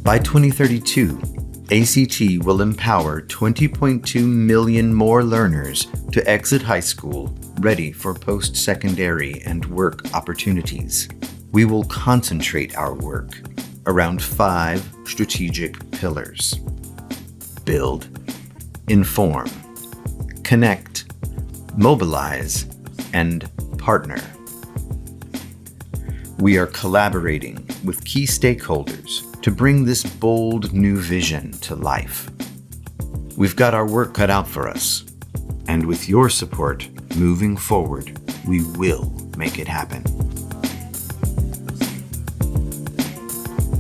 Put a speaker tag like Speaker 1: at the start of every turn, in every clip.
Speaker 1: By 2032, ACT will empower 20.2 million more learners to exit high school ready for post-secondary and work opportunities. We will concentrate our work around 5 strategic pillars: build, inform, connect, mobilize, and partner. We are collaborating with key stakeholders to bring this bold new vision to life. We've got our work cut out for us, and with your support moving forward, we will make it happen.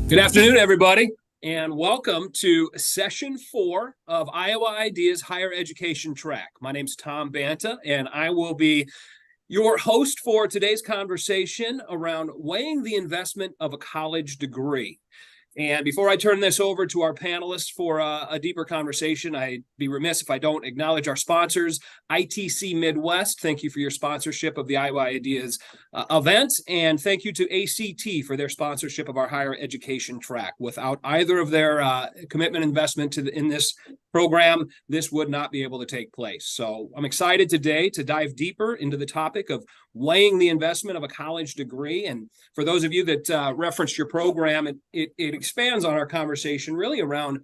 Speaker 2: Good afternoon, everybody, and welcome to Session 4 of Iowa Ideas Higher Education Track. My name's Tom Banta, and I will be your host for today's conversation around weighing the investment of a college degree. And before I turn this over to our panelists for a deeper conversation, I'd be remiss if I don't acknowledge our sponsors, ITC Midwest. Thank you for your sponsorship of the Iowa Ideas event. And thank you to ACT for their sponsorship of our higher education track. Without either of their commitment and investment in this program, this would not be able to take place. So I'm excited today to dive deeper into the topic of weighing the investment of a college degree. And for those of you that referenced your program, it expands on our conversation really around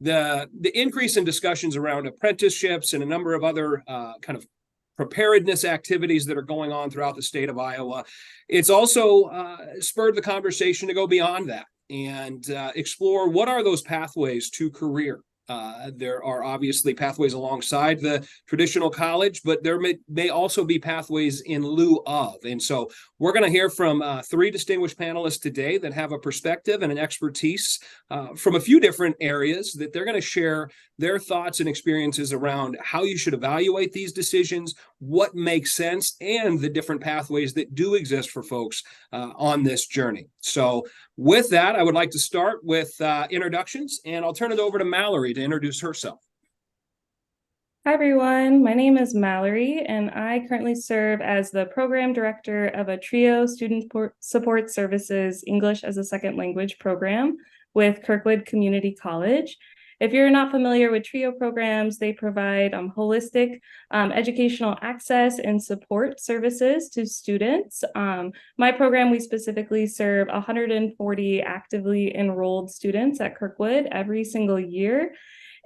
Speaker 2: the increase in discussions around apprenticeships and a number of other kind of preparedness activities that are going on throughout the state of Iowa. It's also spurred the conversation to go beyond that and explore what are those pathways to career. There are obviously pathways alongside the traditional college, but there may also be pathways in lieu of. And so we're going to hear from 3 distinguished panelists today that have a perspective and an expertise from a few different areas that they're going to share their thoughts and experiences around how you should evaluate these decisions, what makes sense, and the different pathways that do exist for folks on this journey. So with that, I would like to start with introductions, and I'll turn it over to Mallory to introduce herself.
Speaker 3: Hi, everyone. My name is Mallory, and I currently serve as the Program Director of a TRIO Student Support Services English as a Second Language program with Kirkwood Community College. If you're not familiar with TRIO programs, they provide holistic educational access and support services to students. My program, we specifically serve 140 actively enrolled students at Kirkwood every single year,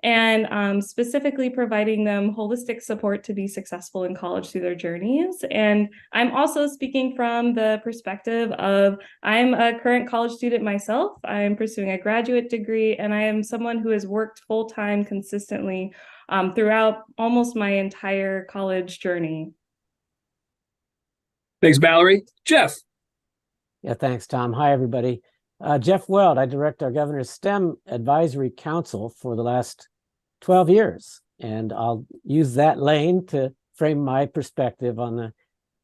Speaker 3: and specifically providing them holistic support to be successful in college through their journeys. And I'm also speaking from the perspective of I'm a current college student myself. I'm pursuing a graduate degree, and I am someone who has worked full-time consistently throughout almost my entire college journey.
Speaker 2: Thanks, Mallory. Jeff.
Speaker 4: Yeah, thanks, Tom. Hi, everybody. Jeff Weld, I direct our governor's STEM Advisory Council for the last 12 years, and I'll use that lane to frame my perspective on the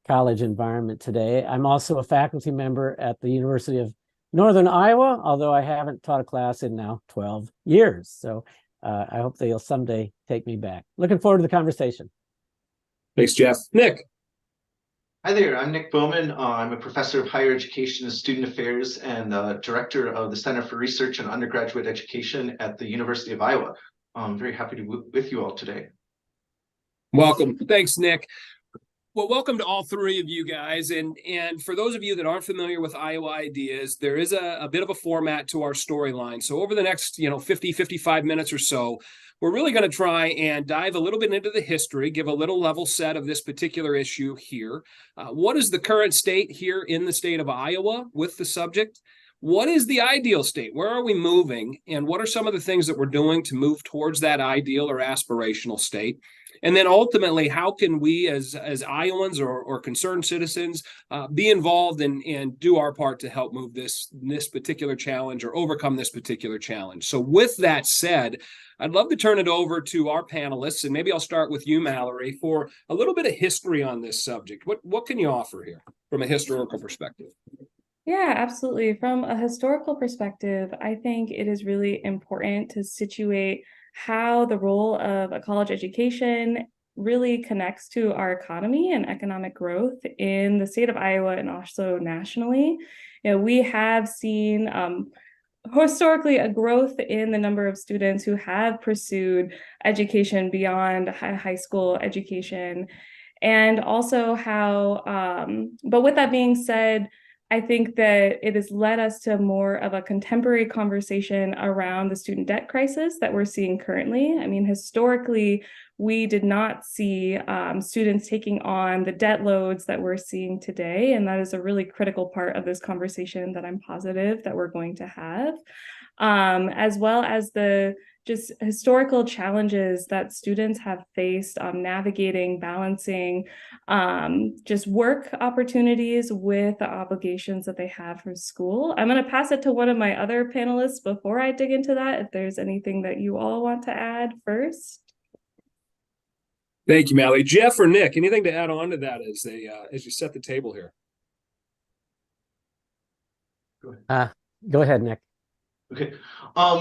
Speaker 4: college environment today. I'm also a faculty member at the University of Northern Iowa, although I haven't taught a class in now 12 years. So I hope they'll someday take me back. Looking forward to the conversation.
Speaker 2: Thanks, Jeff. Nick.
Speaker 5: Hi there, I'm Nick Bowman. I'm a professor of higher education and student affairs and director of the Center for Research and Undergraduate Education at the University of Iowa. I'm very happy to be with you all today.
Speaker 2: Welcome. Thanks, Nick. Well, welcome to all 3 of you guys. And for those of you that aren't familiar with Iowa Ideas, there is a bit of a format to our storyline. So over the next 50, 55 minutes or so, we're really going to try and dive a little bit into the history, give a little level set of this particular issue here. What is the current state here in the state of Iowa with the subject? What is the ideal state? Where are we moving? And what are some of the things that we're doing to move towards that ideal or aspirational state? And then ultimately, how can we as Iowans or concerned citizens be involved and do our part to help move this particular challenge or overcome this particular challenge? So with that said, I'd love to turn it over to our panelists, and maybe I'll start with you, Mallory, for a little bit of history on this subject. What can you offer here from a historical perspective?
Speaker 3: Yeah, absolutely. From a historical perspective, I think it is really important to situate how the role of a college education really connects to our economy and economic growth in the state of Iowa and also nationally. We have seen historically a growth in the number of students who have pursued education beyond high school education. And also how, but with that being said, I think that it has led us to more of a contemporary conversation around the student debt crisis that we're seeing currently. I mean, historically, we did not see students taking on the debt loads that we're seeing today. And that is a really critical part of this conversation that I'm positive that we're going to have, as well as the just historical challenges that students have faced navigating, balancing just work opportunities with the obligations that they have for school. I'm going to pass it to one of my other panelists before I dig into that, if there's anything that you all want to add first.
Speaker 2: Thank you, Mallory. Jeff or Nick, anything to add on to that as you set the table here?
Speaker 4: Go ahead, Nick.
Speaker 5: Okay.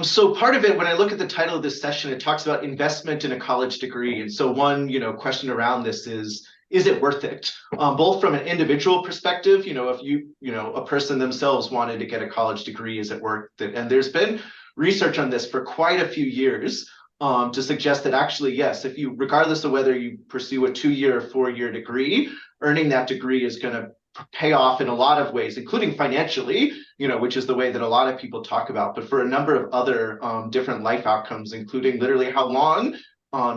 Speaker 5: So part of it, when I look at the title of this session, it talks about investment in a college degree. And so one, question around this is it worth it? Both from an individual perspective, if a person themselves wanted to get a college degree, is it worth it? And there's been research on this for quite a few years to suggest that actually, yes, if you, regardless of whether you pursue a 2-year or 4-year degree, earning that degree is going to pay off in a lot of ways, including financially, which is the way that a lot of people talk about, but for a number of other different life outcomes, including literally how long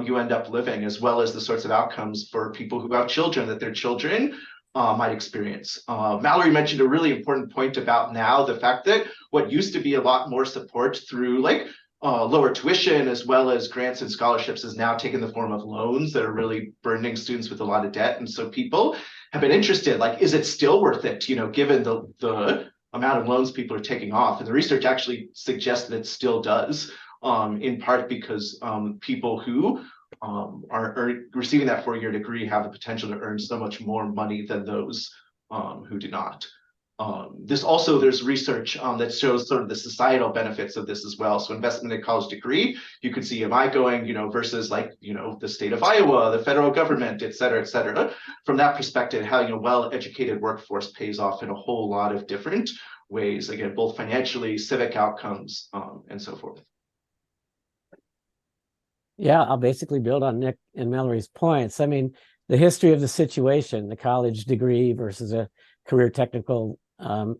Speaker 5: you end up living, as well as the sorts of outcomes for people who have children that their children might experience. Mallory mentioned a really important point about now the fact that what used to be a lot more support through lower tuition as well as grants and scholarships is now taken the form of loans that are really burdening students with a lot of debt. And so people have been interested, is it still worth it, given the amount of loans people are taking off? And the research actually suggests that it still does, in part because people who are receiving that 4-year degree have the potential to earn so much more money than those who do not. There's research that shows sort of the societal benefits of this as well. So investment in a college degree, you could see, am I going, versus the state of Iowa, the federal government, et cetera, et cetera. From that perspective, how, well-educated workforce pays off in a whole lot of different ways, again, both financially, civic outcomes, and so forth.
Speaker 4: Yeah, I'll basically build on Nick and Mallory's points. I mean, the history of the situation, the college degree versus a career technical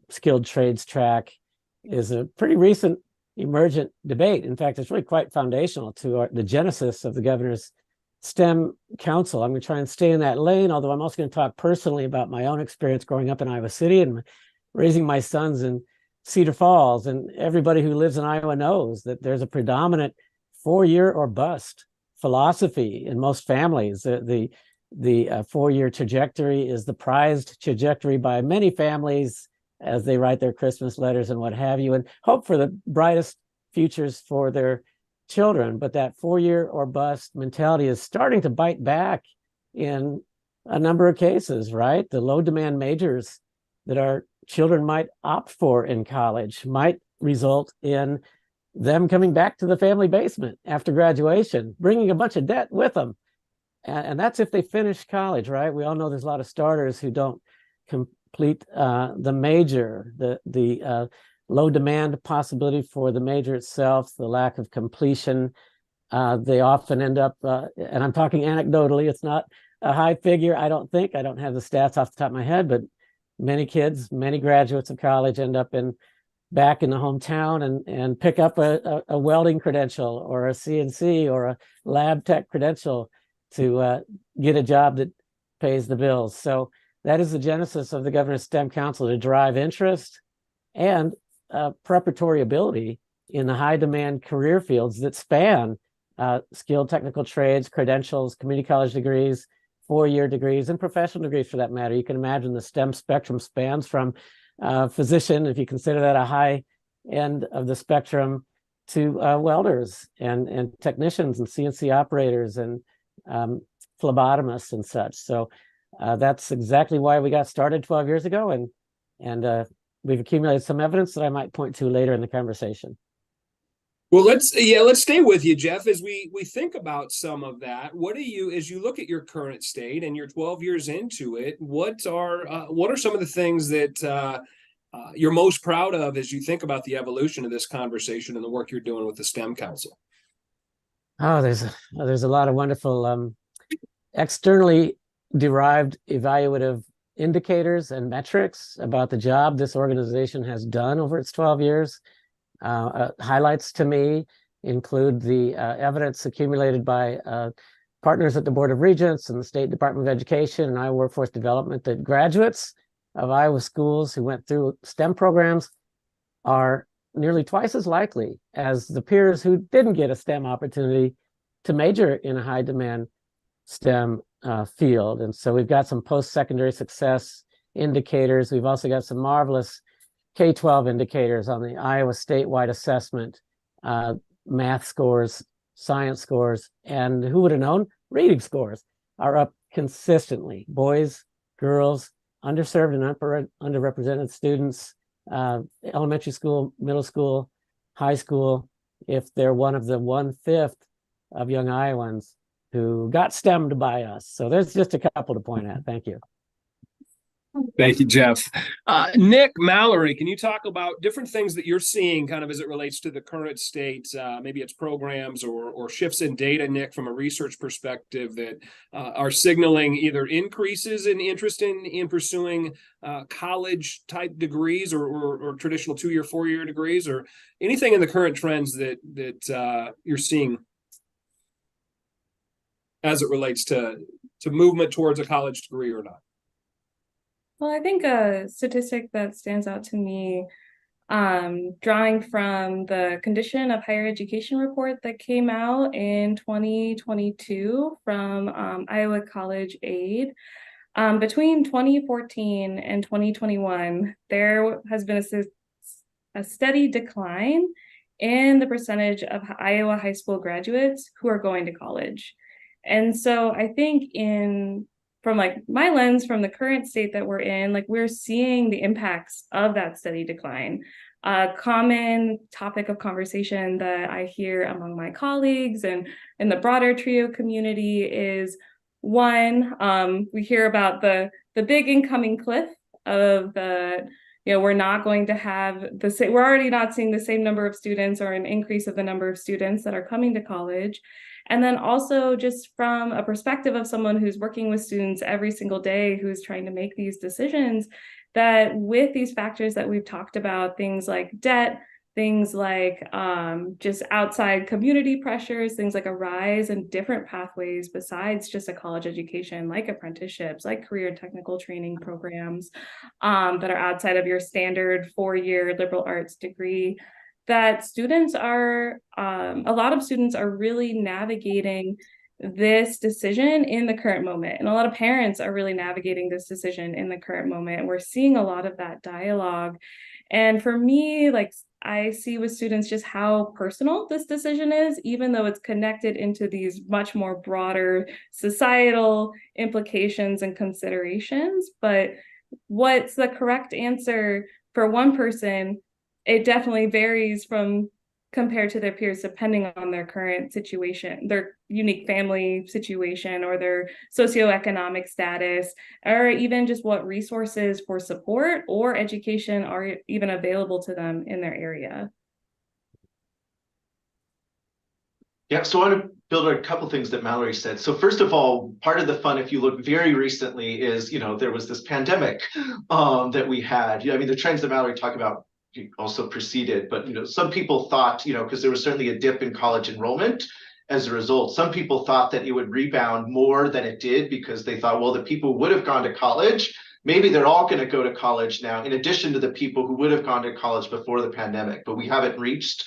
Speaker 4: skilled trades track, is a pretty recent emergent debate. In fact, it's really quite foundational to the genesis of the governor's STEM Council. I'm going to try and stay in that lane, although I'm also going to talk personally about my own experience growing up in Iowa City and raising my sons in Cedar Falls. And everybody who lives in Iowa knows that there's a predominant 4-year or bust philosophy in most families. The 4-year trajectory is the prized trajectory by many families as they write their Christmas letters and what have you, and hope for the brightest futures for their children. But that 4-year or bust mentality is starting to bite back in a number of cases, right? The low demand majors that our children might opt for in college might result in them coming back to the family basement after graduation, bringing a bunch of debt with them. And that's if they finish college, right? We all know there's a lot of starters who don't complete the major, the low demand possibility for the major itself, the lack of completion. They often end up, and I'm talking anecdotally, it's not a high figure, I don't have the stats off the top of my head, but many kids, many graduates of college end up back in the hometown and pick up a welding credential or a CNC or a lab tech credential to get a job that pays the bills. So that is the genesis of the Governor's STEM Council, to drive interest and preparatory ability in the high demand career fields that span skilled technical trades, credentials, community college degrees, 4-year degrees, and professional degrees for that matter. You can imagine the STEM spectrum spans from physician, if you consider that a high end of the spectrum, to welders and technicians and CNC operators and phlebotomists and such. So that's exactly why we got started 12 years ago, and we've accumulated some evidence that I might point to later in the conversation.
Speaker 2: Well, let's stay with you, Jeff, as we think about some of that. What do you, as you look at your current state and you're 12 years into it, what are some of the things that you're most proud of as you think about the evolution of this conversation and the work you're doing with the STEM Council?
Speaker 4: Oh, there's a lot of wonderful externally derived evaluative indicators and metrics about the job this organization has done over its 12 years. Highlights to me include the evidence accumulated by partners at the Board of Regents and the State Department of Education and Iowa Workforce Development that graduates of Iowa schools who went through STEM programs are nearly twice as likely as the peers who didn't get a STEM opportunity to major in a high demand STEM field. And so we've got some post-secondary success indicators. We've also got some marvelous K-12 indicators on the Iowa statewide assessment, math scores, science scores, and who would have known, reading scores are up consistently. Boys, girls, underserved and underrepresented students, elementary school, middle school, high school, if they're one of the 1/5 of young Iowans who got STEMmed by us. So there's just a couple to point at. Thank you.
Speaker 2: Thank you, Jeff. Nick, Mallory, can you talk about different things that you're seeing kind of as it relates to the current state? Maybe it's programs or shifts in data, Nick, from a research perspective that are signaling either increases in interest in pursuing college type degrees or traditional 2-year, 4-year degrees, or anything in the current trends that you're seeing as it relates to movement towards a college degree or not?
Speaker 3: Well, I think a statistic that stands out to me, drawing from the Condition of Higher Education report that came out in 2022 from Iowa College Aid, between 2014 and 2021, there has been a steady decline in the percentage of Iowa high school graduates who are going to college. And so I think from like my lens, from the current state that we're in, like we're seeing the impacts of that steady decline. A common topic of conversation that I hear among my colleagues and in the broader TRIO community is one, we hear about the big incoming cliff of we're not going to have we're already not seeing the same number of students or an increase of the number of students that are coming to college. And then also just from a perspective of someone who's working with students every single day, who's trying to make these decisions, that with these factors that we've talked about, things like debt, things like just outside community pressures, things like a rise in different pathways besides just a college education, like apprenticeships, like career and technical training programs that are outside of your standard 4-year liberal arts degree, that students are, a lot of students are really navigating this decision in the current moment. And a lot of parents are really navigating this decision in the current moment. We're seeing a lot of that dialogue. And for me, like I see with students just how personal this decision is, even though it's connected into these much more broader societal implications and considerations. But what's the correct answer for one person, it definitely varies from compared to their peers, depending on their current situation, their unique family situation, or their socioeconomic status, or even just what resources for support or education are even available to them in their area.
Speaker 5: Yeah, so I want to build on a couple things that Mallory said. So first of all, part of the fun, if you look very recently, is, there was this pandemic that we had. I mean, the trends that Mallory talked about also preceded, but some people thought, because there was certainly a dip in college enrollment as a result. Some people thought that it would rebound more than it did because they thought, well, the people who would have gone to college, maybe they're all going to go to college now, in addition to the people who would have gone to college before the pandemic. But we haven't reached,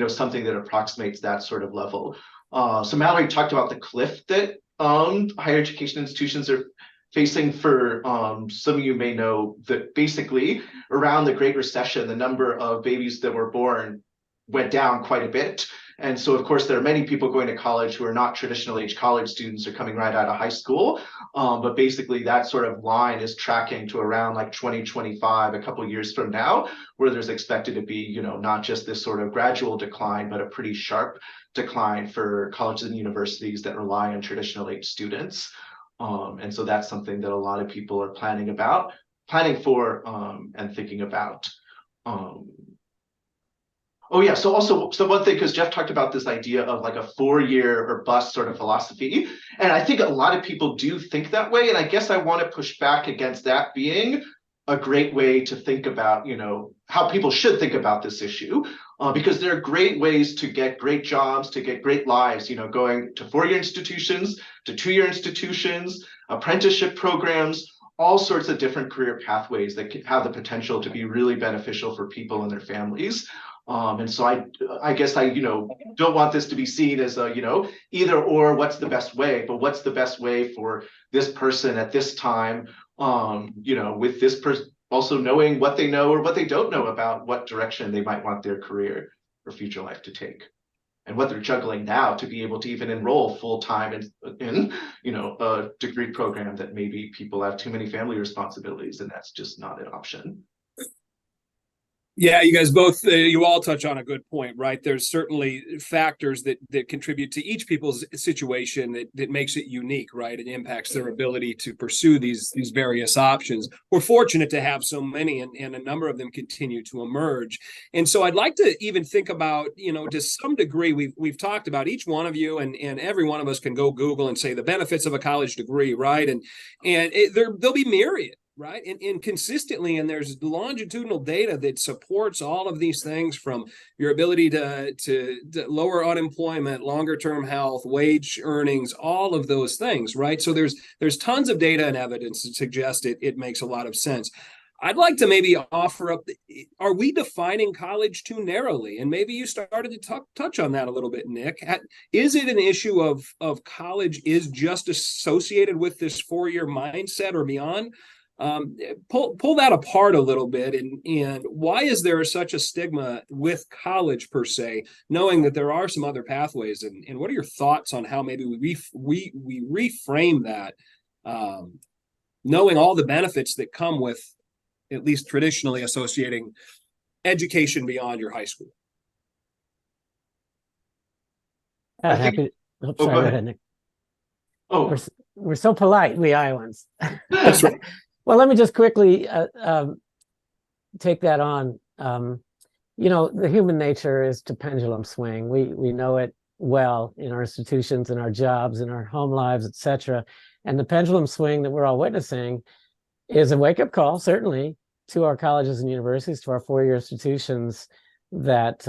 Speaker 5: something that approximates that sort of level. So Mallory talked about the cliff that higher education institutions are facing. For some of you may know that basically around the Great Recession, the number of babies that were born went down quite a bit. And so, of course, there are many people going to college who are not traditional age college students or coming right out of high school. But basically that sort of line is tracking to around like 2025, a couple of years from now, where there's expected to be, not just this sort of gradual decline, but a pretty sharp decline for colleges and universities that rely on traditional age students. And so that's something that a lot of people are planning about. planning for and thinking about. Oh yeah, so one thing, because Jeff talked about this idea of like a 4-year or bust sort of philosophy, and I think a lot of people do think that way, and I guess I want to push back against that being a great way to think about, how people should think about this issue, because there are great ways to get great jobs, to get great lives, going to 4-year institutions, to 2-year institutions, apprenticeship programs, all sorts of different career pathways that have the potential to be really beneficial for people and their families. And so I guess I don't want this to be seen as a either or, what's the best way, but what's the best way for this person at this time, with this person also knowing what they know or what they don't know about what direction they might want their career or future life to take, and what they're juggling now to be able to even enroll full time in a degree program that maybe people have too many family responsibilities and that's just not an option.
Speaker 2: Yeah, you guys both, you all touch on a good point, right? There's certainly factors that contribute to each people's situation that makes it unique, right? It impacts their ability to pursue these various options. We're fortunate to have so many, and a number of them continue to emerge. And so I'd like to even think about, to some degree, we've talked about, each one of you and every one of us can go Google and say the benefits of a college degree, right? And there'll be myriad. Right. And consistently, and there's longitudinal data that supports all of these things, from your ability to lower unemployment, longer term health, wage earnings, all of those things. Right. So there's tons of data and evidence that suggest it makes a lot of sense. I'd like to maybe offer up, are we defining college too narrowly? And maybe you started to touch on that a little bit, Nick. Is it an issue of college is just associated with this 4-year mindset or beyond? Pull that apart a little bit, and why is there such a stigma with college per se, knowing that there are some other pathways, and what are your thoughts on how maybe we reframe that, knowing all the benefits that come with at least traditionally associating education beyond your high school?
Speaker 4: Happy.
Speaker 5: Go
Speaker 4: Go
Speaker 5: ahead.
Speaker 4: ahead, Nick.
Speaker 5: Oh,
Speaker 4: We're so polite, we Iowans.
Speaker 2: That's right.
Speaker 4: Well, let me just quickly take that on. The human nature is to pendulum swing. We know it well in our institutions, in our jobs, in our home lives, etc. And the pendulum swing that we're all witnessing is a wake-up call, certainly, to our colleges and universities, to our 4-year institutions, that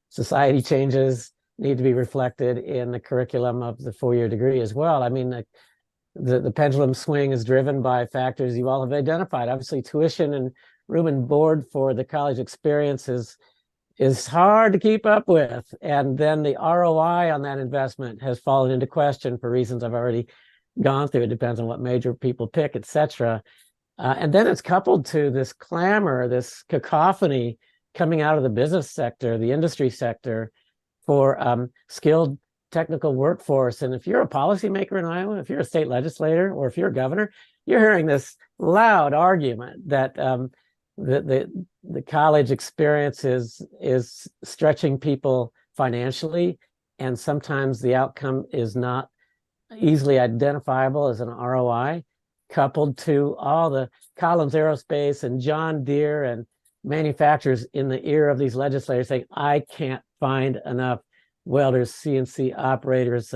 Speaker 4: society changes need to be reflected in the curriculum of the 4-year degree as well. I mean, the pendulum swing is driven by factors you all have identified. Obviously, tuition and room and board for the college experience is hard to keep up with. And then the ROI on that investment has fallen into question for reasons I've already gone through. It depends on what major people pick, etc. And then it's coupled to this clamor, this cacophony coming out of the business sector, the industry sector, for skilled technical workforce. And if you're a policymaker in Iowa, if you're a state legislator, or if you're a governor, you're hearing this loud argument that the college experience is stretching people financially, and sometimes the outcome is not easily identifiable as an ROI, coupled to all the Collins Aerospace and John Deere and manufacturers in the ear of these legislators saying, I can't find enough welders, CNC operators,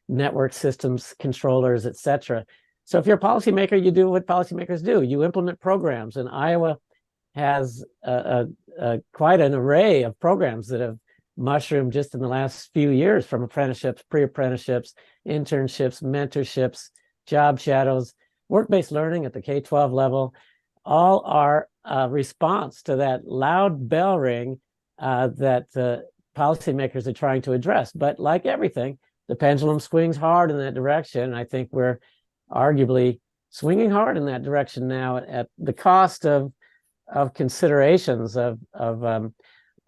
Speaker 4: network systems controllers, etc. So if you're a policymaker, you do what policymakers do. You implement programs, and Iowa has quite an array of programs that have mushroomed just in the last few years, from apprenticeships, pre-apprenticeships, internships, mentorships, job shadows, work-based learning at the K-12 level. All are a response to that loud bell ring that policymakers are trying to address. But like everything, the pendulum swings hard in that direction. I think we're arguably swinging hard in that direction now at the cost of considerations of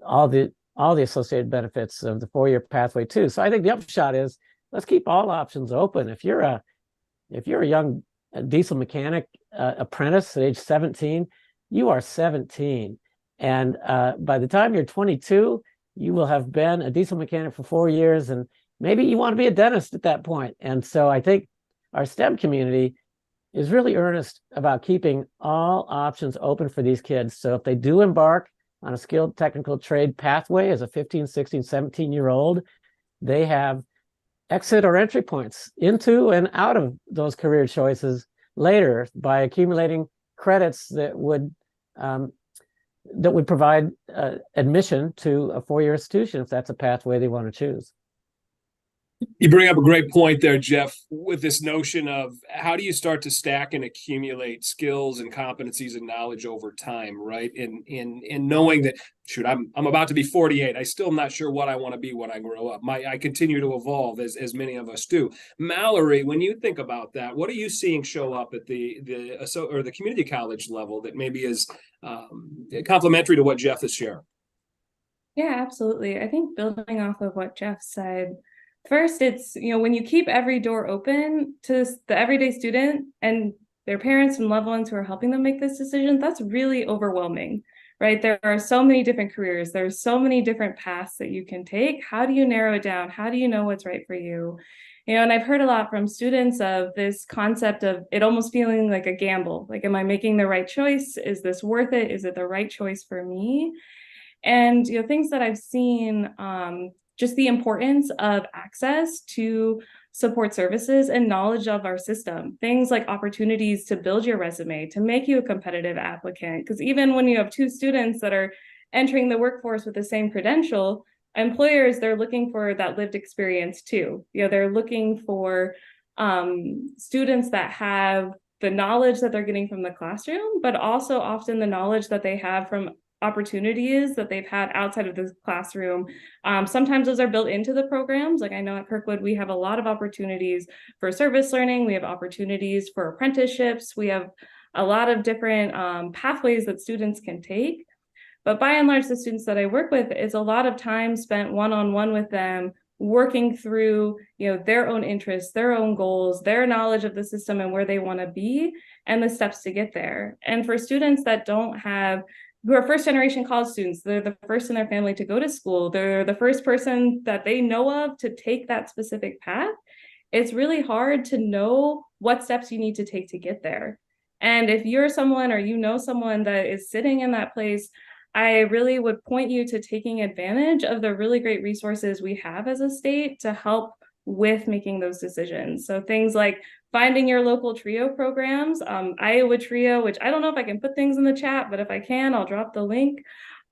Speaker 4: all the associated benefits of the 4-year pathway too. So I think the upshot is, let's keep all options open. If you're a young diesel mechanic apprentice at age 17, you are 17. And by the time you're 22, you will have been a diesel mechanic for 4 years, and maybe you want to be a dentist at that point. And so I think our STEM community is really earnest about keeping all options open for these kids. So if they do embark on a skilled technical trade pathway as a 15, 16, 17-year-old, they have exit or entry points into and out of those career choices later by accumulating credits that would provide admission to a four-year institution if that's a pathway they want to choose.
Speaker 2: You bring up a great point there, Jeff, with this notion of how do you start to stack and accumulate skills and competencies and knowledge over time, right? In knowing that, shoot, I'm about to be 48. I still am not sure what I want to be when I grow up. I continue to evolve as many of us do. Mallory, when you think about that, what are you seeing show up at the community college level that maybe is complementary to what Jeff is sharing?
Speaker 3: Yeah, absolutely. I think building off of what Jeff said, first, it's, when you keep every door open to the everyday student and their parents and loved ones who are helping them make this decision, that's really overwhelming, right? There are so many different careers. There's so many different paths that you can take. How do you narrow it down? How do you know what's right for you? And I've heard a lot from students of this concept of it almost feeling like a gamble. Like, am I making the right choice? Is this worth it? Is it the right choice for me? And things that I've seen, just the importance of access to support services and knowledge of our system. Things like opportunities to build your resume, to make you a competitive applicant. Because even when you have two students that are entering the workforce with the same credential, employers, they're looking for that lived experience too. They're looking for students that have the knowledge that they're getting from the classroom, but also often the knowledge that they have from opportunities that they've had outside of the classroom. Sometimes those are built into the programs. Like I know at Kirkwood, we have a lot of opportunities for service learning. We have opportunities for apprenticeships. We have a lot of different pathways that students can take. But by and large, the students that I work with, it's a lot of time spent one-on-one with them, working through their own interests, their own goals, their knowledge of the system and where they want to be, and the steps to get there. And for students that who are first generation college students, they're the first in their family to go to school, they're the first person that they know of to take that specific path, it's really hard to know what steps you need to take to get there. And if you're someone or someone that is sitting in that place, I really would point you to taking advantage of the really great resources we have as a state to help with making those decisions. So things like finding your local TRIO programs, Iowa TRIO, which I don't know if I can put things in the chat, but if I can, I'll drop the link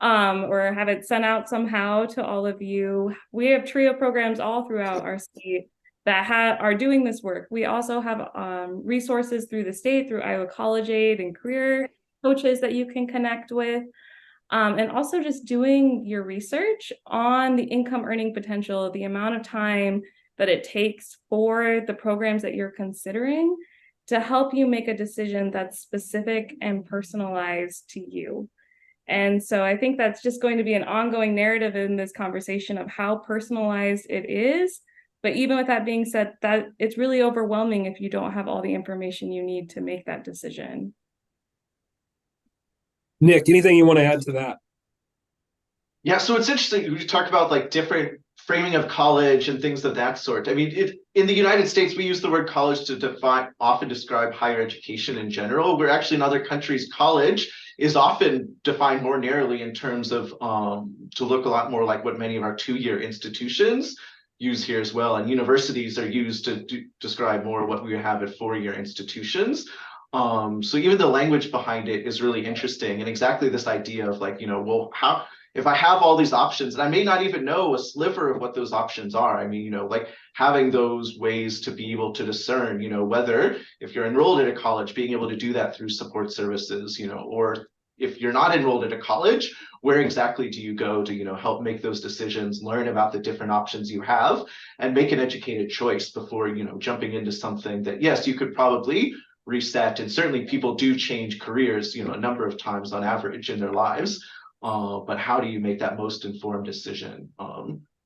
Speaker 3: or have it sent out somehow to all of you. We have TRIO programs all throughout our state that are doing this work. We also have resources through the state, through Iowa College Aid and career coaches that you can connect with. And also just doing your research on the income earning potential, the amount of time that it takes for the programs that you're considering to help you make a decision that's specific and personalized to you. And so I think that's just going to be an ongoing narrative in this conversation of how personalized it is. But even with that being said, that it's really overwhelming if you don't have all the information you need to make that decision.
Speaker 2: Nick, anything you want to add to that?
Speaker 5: Yeah, so it's interesting. We talk about like different framing of college and things of that sort. I mean, in the United States, we use the word college to often describe higher education in general, where actually in other countries, college is often defined more narrowly in terms of to look a lot more like what many of our two-year institutions use here as well. And universities are used to describe more what we have at four-year institutions. So even the language behind it is really interesting, and exactly this idea of like, well, how, if I have all these options and I may not even know a sliver of what those options are, I mean, like having those ways to be able to discern, whether if you're enrolled at a college, being able to do that through support services, or if you're not enrolled at a college, where exactly do you go to, help make those decisions, learn about the different options you have, and make an educated choice before, jumping into something that, yes, you could probably reset. And certainly people do change careers, a number of times on average in their lives. But how do you make that most informed decision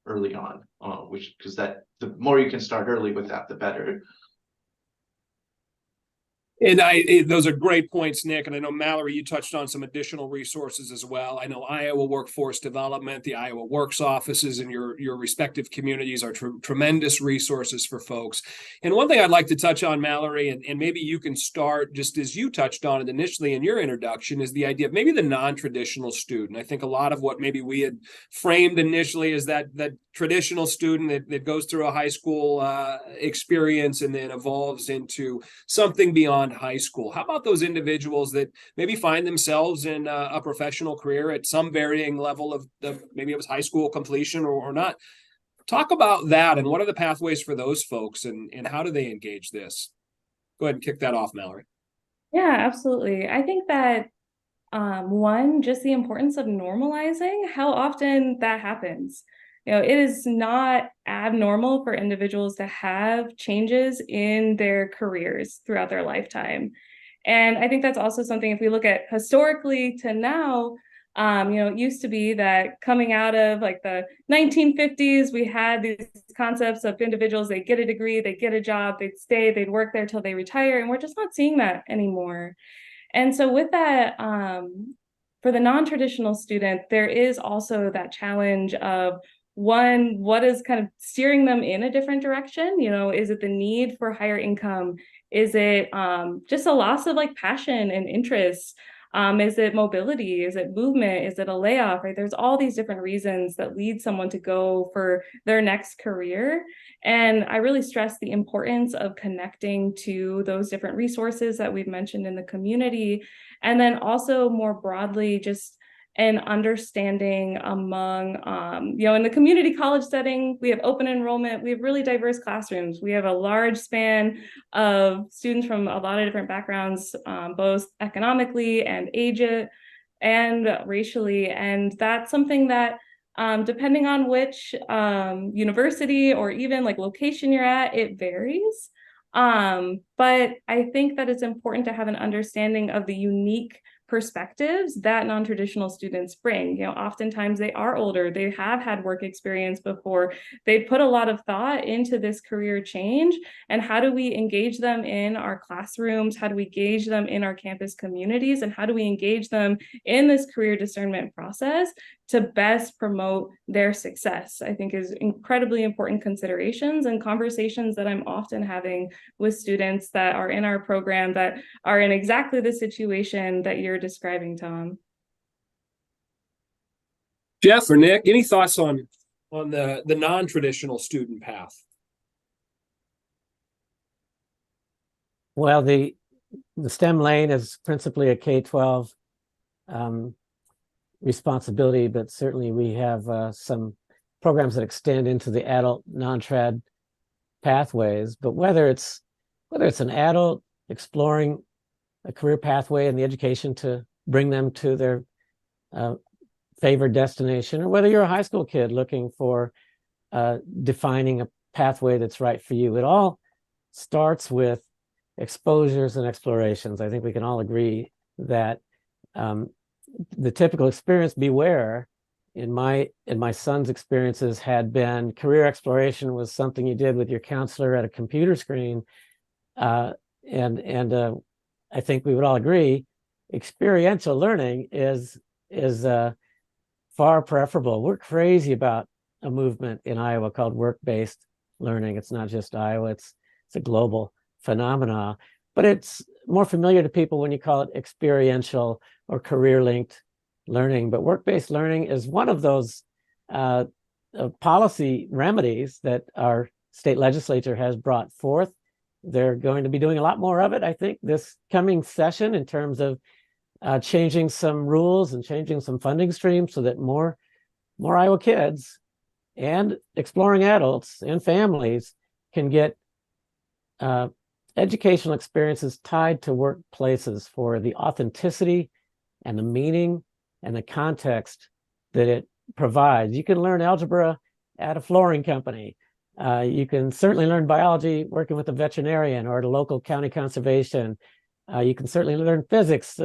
Speaker 5: early on? Because the more you can start early with that, the better.
Speaker 2: And those are great points, Nick. And I know, Mallory, you touched on some additional resources as well. I know Iowa Workforce Development, the Iowa Works offices in your respective communities are tremendous resources for folks. And one thing I'd like to touch on, Mallory, and maybe you can start just as you touched on it initially in your introduction, is the idea of maybe the non-traditional student. I think a lot of what maybe we had framed initially is that traditional student that goes through a high school experience and then evolves into something beyond high school. How about those individuals that maybe find themselves in a professional career at some varying level of maybe it was high school completion or not? Talk about that and what are the pathways for those folks and how do they engage this? Go ahead and kick that off, Mallory.
Speaker 3: Yeah, absolutely. I think that one, just the importance of normalizing how often that happens. It is not abnormal for individuals to have changes in their careers throughout their lifetime. And I think that's also something, if we look at historically to now, it used to be that coming out of like the 1950s, we had these concepts of individuals, they get a degree, they get a job, they'd stay, they'd work there till they retire. And we're just not seeing that anymore. And so with that, for the non-traditional student, there is also that challenge of one, what is kind of steering them in a different direction? Is it the need for higher income? Is it just a loss of like passion and interest? Is it mobility? Is it movement? Is it a layoff, right? There's all these different reasons that lead someone to go for their next career. And I really stress the importance of connecting to those different resources that we've mentioned in the community. And then also more broadly, just an understanding among, in the community college setting, we have open enrollment, we have really diverse classrooms. We have a large span of students from a lot of different backgrounds, both economically and age and racially. And that's something that depending on which university or even like location you're at, it varies. But I think that it's important to have an understanding of the unique perspectives that non-traditional students bring. Oftentimes they are older, they have had work experience before, they put a lot of thought into this career change. And how do we engage them in our classrooms? How do we engage them in our campus communities? And how do we engage them in this career discernment process to best promote their success? I think is incredibly important considerations and conversations that I'm often having with students that are in our program that are in exactly the situation that you're describing, Tom.
Speaker 2: Jeff or Nick, any thoughts on the non-traditional student path?
Speaker 4: Well, the STEM lane is principally a K-12 responsibility, but certainly we have some programs that extend into the adult non-trad pathways. But whether it's an adult exploring a career pathway and the education to bring them to their favored destination, or whether you're a high school kid looking for defining a pathway that's right for you, it all starts with exposures and explorations. I think we can all agree that the typical experience, beware, in my son's experiences had been career exploration was something you did with your counselor at a computer screen. And I think we would all agree, experiential learning is far preferable. We're crazy about a movement in Iowa called work-based learning. It's not just Iowa, it's a global phenomena, but it's more familiar to people when you call it experiential or career-linked learning. But work-based learning is one of those policy remedies that our state legislature has brought forth. They're going to be doing a lot more of it, I think, this coming session in terms of changing some rules and changing some funding streams so that more Iowa kids and exploring adults and families can get educational experiences tied to workplaces for the authenticity and the meaning and the context that it provides. You can learn algebra at a flooring company. You can certainly learn biology working with a veterinarian or at a local county conservation. You can certainly learn physics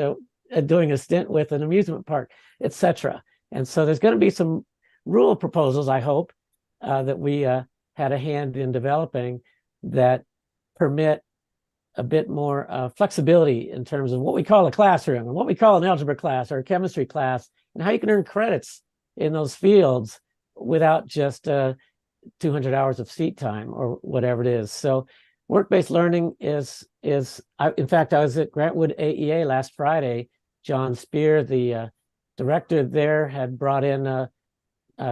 Speaker 4: doing a stint with an amusement park, etc. And so there's going to be some rule proposals, I hope, that we had a hand in developing that permit a bit more flexibility in terms of what we call a classroom and what we call an algebra class or a chemistry class, and how you can earn credits in those fields without just 200 hours of seat time or whatever it is. So work-based learning in fact, I was at Grantwood AEA last Friday. John Spear, the director there, had brought in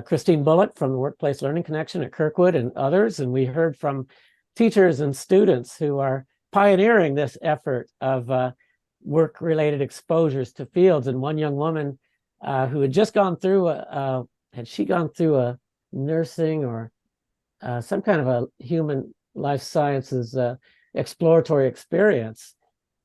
Speaker 4: Christine Bullitt from the Workplace Learning Connection at Kirkwood and others, and we heard from teachers and students who are pioneering this effort of work-related exposures to fields. And one young woman who had just gone through a nursing or some kind of a human life sciences exploratory experience,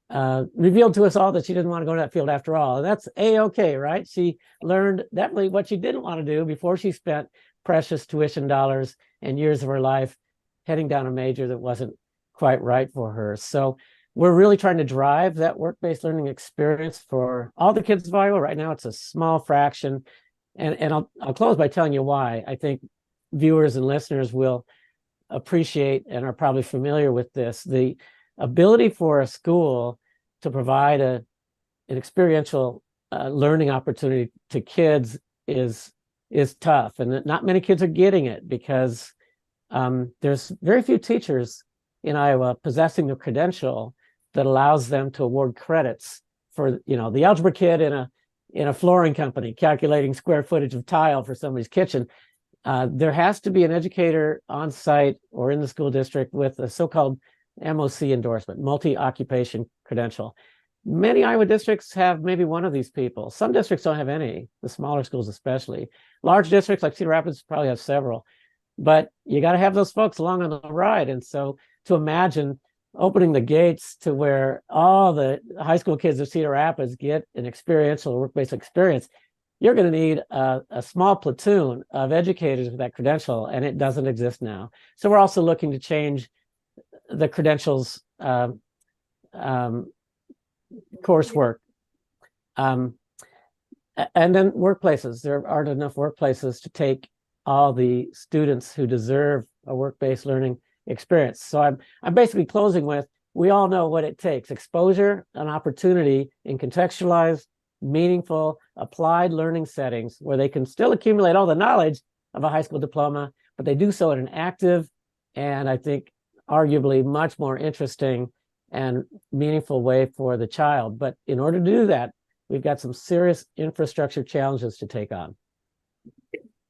Speaker 4: revealed to us all that she didn't want to go to that field after all. And that's A-okay, right? She learned definitely what she didn't want to do before she spent precious tuition dollars and years of her life heading down a major that wasn't quite right for her. So we're really trying to drive that work-based learning experience for all the kids of Iowa. Right now, it's a small fraction. And I'll close by telling you why. I think viewers and listeners will appreciate and are probably familiar with this. The ability for a school to provide an experiential learning opportunity to kids is tough, and not many kids are getting it because there's very few teachers in Iowa possessing the credential that allows them to award credits for, the algebra kid in a flooring company calculating square footage of tile for somebody's kitchen. There has to be an educator on site or in the school district with a so-called MOC endorsement, multi-occupation credential. Many Iowa districts have maybe one of these people. Some districts don't have any, the smaller schools especially. Large districts like Cedar Rapids probably have several. But you got to have those folks along on the ride. And so to imagine opening the gates to where all the high school kids of Cedar Rapids get an experiential work-based experience, you're going to need a small platoon of educators with that credential, and it doesn't exist now. So we're also looking to change the credentials coursework. And then workplaces. There aren't enough workplaces to take all the students who deserve a work-based learning experience. So I'm basically closing with, we all know what it takes: exposure, an opportunity in contextualized, meaningful, applied learning settings where they can still accumulate all the knowledge of a high school diploma, but they do so in an active and I think arguably much more interesting and meaningful way for the child. But in order to do that, we've got some serious infrastructure challenges to take on.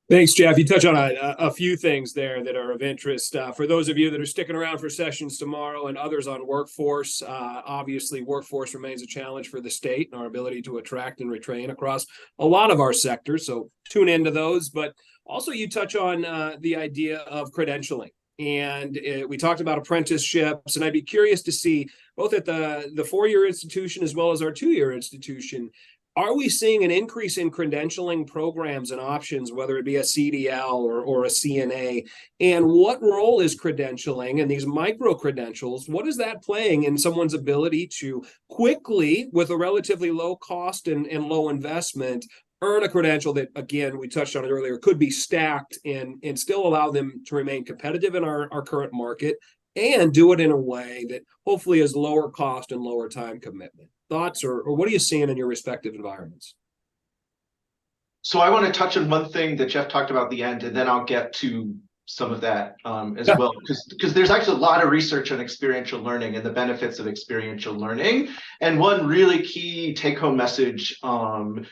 Speaker 2: Thanks, Jeff. You touch on a few things there that are of interest. For those of you that are sticking around for sessions tomorrow and others on workforce, obviously workforce remains a challenge for the state and our ability to attract and retrain across a lot of our sectors. So tune into those. But also you touch on the idea of credentialing. And we talked about apprenticeships, and I'd be curious to see both at the four-year institution as well as our two-year institution, are we seeing an increase in credentialing programs and options, whether it be a CDL or a CNA? And what role is credentialing and these micro-credentials, what is that playing in someone's ability to quickly, with a relatively low cost and low investment, earn a credential that, again, we touched on it earlier, could be stacked and still allow them to remain competitive in our current market and do it in a way that hopefully is lower cost and lower time commitment? Thoughts, or what are you seeing in your respective environments?
Speaker 5: So I want to touch on one thing that Jeff talked about at the end, and then I'll get to some of that as well, because there's actually a lot of research on experiential learning and the benefits of experiential learning. And one really key take-home message, around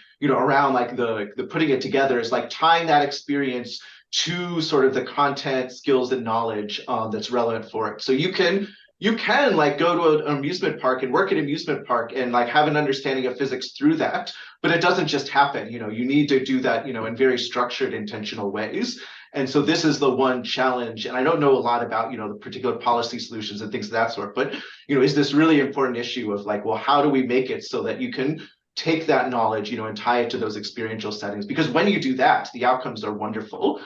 Speaker 5: like the putting it together is like tying that experience to sort of the content, skills, and knowledge that's relevant for it. So you can like go to an amusement park and work at an amusement park and like have an understanding of physics through that, but it doesn't just happen. You need to do that, in very structured, intentional ways. And so this is the one challenge. And I don't know a lot about, the particular policy solutions and things of that sort, but, is this really important issue of like, well, how do we make it so that you can take that knowledge, and tie it to those experiential settings? Because when you do that, the outcomes are wonderful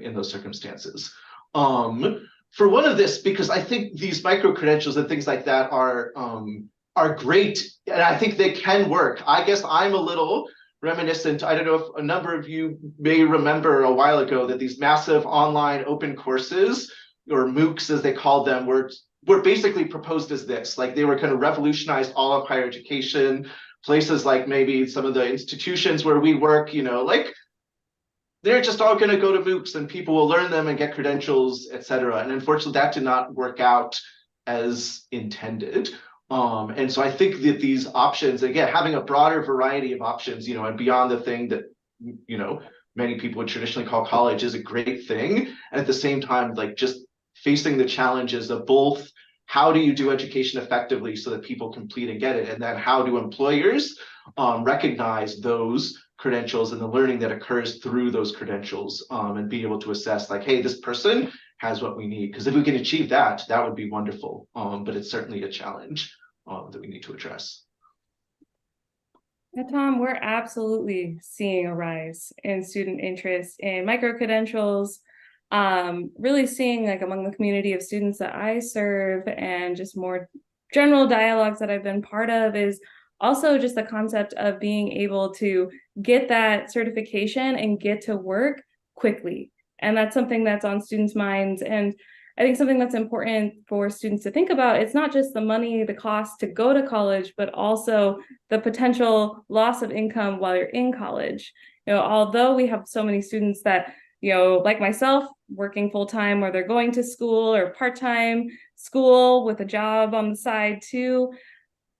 Speaker 5: in those circumstances. For one of this, because I think these micro credentials and things like that are great, and I think they can work. I guess I'm a little reminiscent. I don't know if a number of you may remember a while ago that these massive online open courses, or MOOCs as they called them, were were basically proposed as this, like they were kind of revolutionized all of higher education. Places like maybe some of the institutions where we work, like they're just all going to go to MOOCs and people will learn them and get credentials, et cetera. And unfortunately, that did not work out as intended. And so I think that these options, again, having a broader variety of options, and beyond the thing that, many people would traditionally call college is a great thing. And at the same time, like just facing the challenges of both how do you do education effectively so that people complete and get it? And then how do employers recognize those credentials and the learning that occurs through those credentials and be able to assess like, hey, this person has what we need. Because if we can achieve that, that would be wonderful. But it's certainly a challenge that we need to address.
Speaker 3: Yeah, Tom, we're absolutely seeing a rise in student interest in micro-credentials, really seeing like among the community of students that I serve and just more general dialogues that I've been part of is also just the concept of being able to get that certification and get to work quickly. And that's something that's on students' minds. And I think something that's important for students to think about, it's not just the money, the cost to go to college, but also the potential loss of income while you're in college. Although we have so many students that, like myself, working full-time or they're going to school or part-time school with a job on the side too,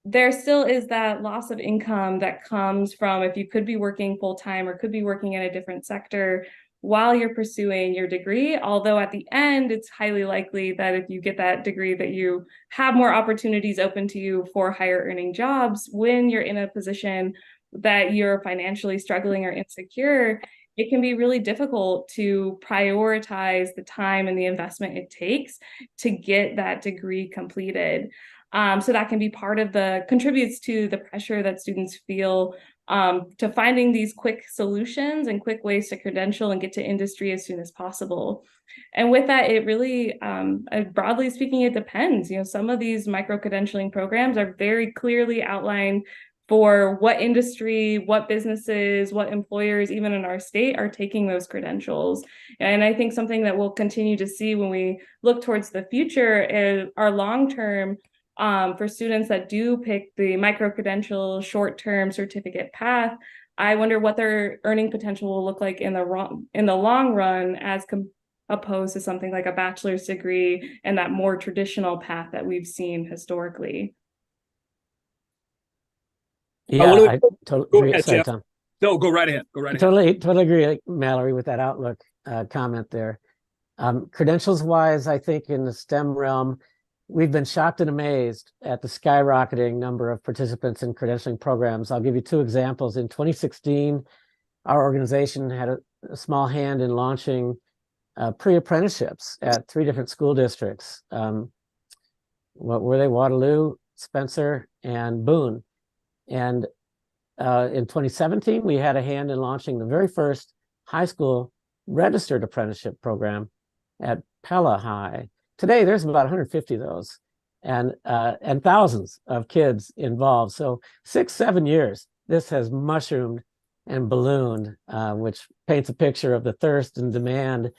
Speaker 3: there still is that loss of income that comes from if you could be working full-time or could be working in a different sector while you're pursuing your degree, although at the end, it's highly likely that if you get that degree that you have more opportunities open to you for higher earning jobs when you're in a position that you're financially struggling or insecure. It can be really difficult to prioritize the time and the investment it takes to get that degree completed. So that can be part of contributes to the pressure that students feel to finding these quick solutions and quick ways to credential and get to industry as soon as possible. And with that, it really, broadly speaking, it depends. Some of these micro-credentialing programs are very clearly outlined for what industry, what businesses, what employers, even in our state, are taking those credentials. And I think something that we'll continue to see when we look towards the future is our long-term for students that do pick the micro-credential short-term certificate path. I wonder what their earning potential will look like in the long run as opposed to something like a bachelor's degree and that more traditional path that we've seen historically.
Speaker 4: Yeah, I totally
Speaker 2: go
Speaker 4: agree.
Speaker 2: ahead,
Speaker 4: Sorry,
Speaker 2: Jeff.
Speaker 4: Tom.
Speaker 2: No, go right ahead. Go right ahead.
Speaker 4: Totally agree, Mallory, with that outlook comment there. Credentials wise, I think in the STEM realm, we've been shocked and amazed at the skyrocketing number of participants in credentialing programs. I'll give you two examples. In 2016, our organization had a small hand in launching pre-apprenticeships at 3 different school districts. What were they? Waterloo, Spencer, and Boone. And in 2017, we had a hand in launching the very first high school registered apprenticeship program at Pella High. Today, there's about 150 of those and thousands of kids involved. So 6-7 years, this has mushroomed and ballooned, which paints a picture of the thirst and demand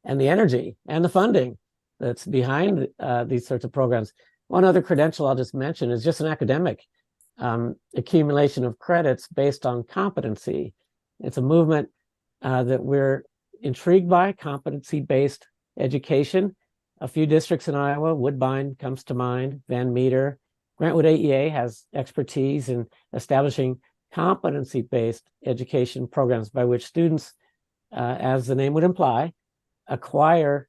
Speaker 4: and the energy and the funding that's behind these sorts of programs. One other credential I'll just mention is just an academic accumulation of credits based on competency. It's a movement that we're intrigued by, competency-based education. A few districts in Iowa, Woodbine comes to mind, Van Meter. Grantwood AEA has expertise in establishing competency-based education programs by which students, as the name would imply, acquire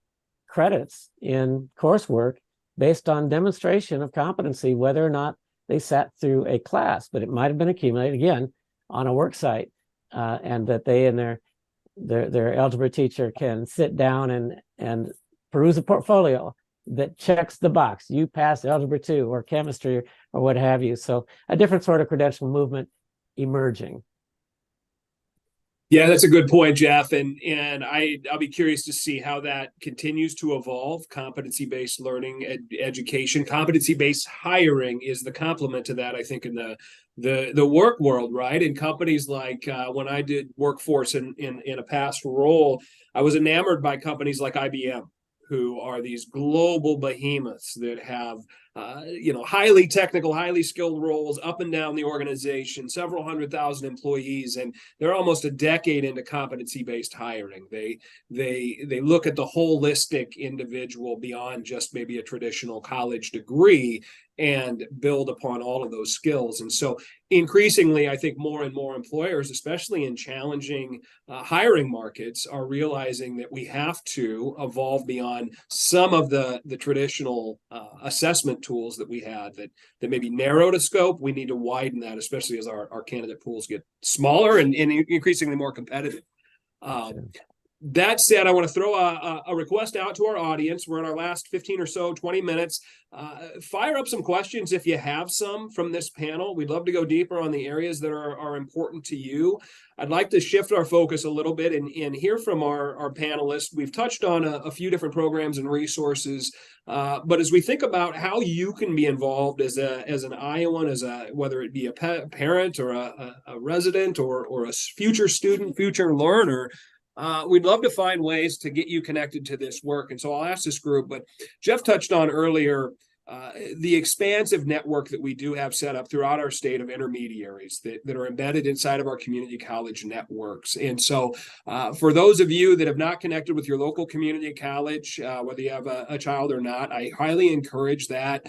Speaker 4: credits in coursework based on demonstration of competency, whether or not they sat through a class, but it might have been accumulated again on a work site, and that they and their algebra teacher can sit down and peruse a portfolio that checks the box. You passed algebra 2 or chemistry or what have you. So a different sort of credential movement emerging.
Speaker 2: Yeah, that's a good point, Jeff. And I'll be curious to see how that continues to evolve. Competency-based learning, education, competency-based hiring is the complement to that, I think, in the work world, right? In companies like when I did workforce in a past role, I was enamored by companies like IBM, who are these global behemoths that have highly technical, highly skilled roles up and down the organization, several 100,000 employees, and they're almost a decade into competency-based hiring. They look at the holistic individual beyond just maybe a traditional college degree and build upon all of those skills. And so increasingly, I think more and more employers, especially in challenging hiring markets, are realizing that we have to evolve beyond some of the traditional assessment tools that we had that maybe narrowed a scope. We need to widen that, especially as our candidate pools get smaller and increasingly more competitive. That said, I want to throw a request out to our audience. We're in our last 15 or so, 20 minutes. Fire up some questions if you have some from this panel. We'd love to go deeper on the areas that are important to you. I'd like to shift our focus a little bit and hear from our panelists. We've touched on a few different programs and resources, but as we think about how you can be involved as an Iowan, whether it be a parent or a resident or a future student, future learner, we'd love to find ways to get you connected to this work. And so I'll ask this group, but Jeff touched on earlier the expansive network that we do have set up throughout our state of intermediaries that are embedded inside of our community college networks. And so for those of you that have not connected with your local community college, whether you have a child or not, I highly encourage that.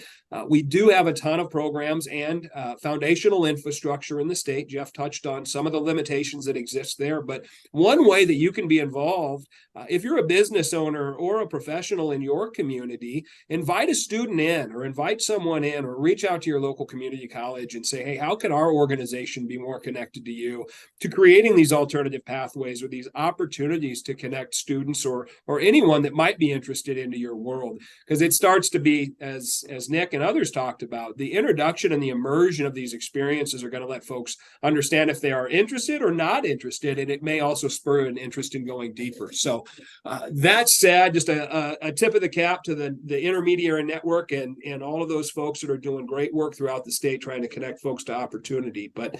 Speaker 2: We do have a ton of programs and foundational infrastructure in the state. Jeff touched on some of the limitations that exist there, but one way that you can be involved, if you're a business owner or a professional in your community, invite a student in or invite someone in or reach out to your local community college and say, hey, how can our organization be more connected to you, to creating these alternative pathways or these opportunities to connect students or anyone that might be interested into your world? Because it starts to be, as Nick and others talked about, the introduction and the immersion of these experiences are going to let folks understand if they are interested or not interested, and it may also spur an interest in going deeper. So that said, just a tip of the cap to the intermediary network and all of those folks that are doing great work throughout the state trying to connect folks to opportunity. But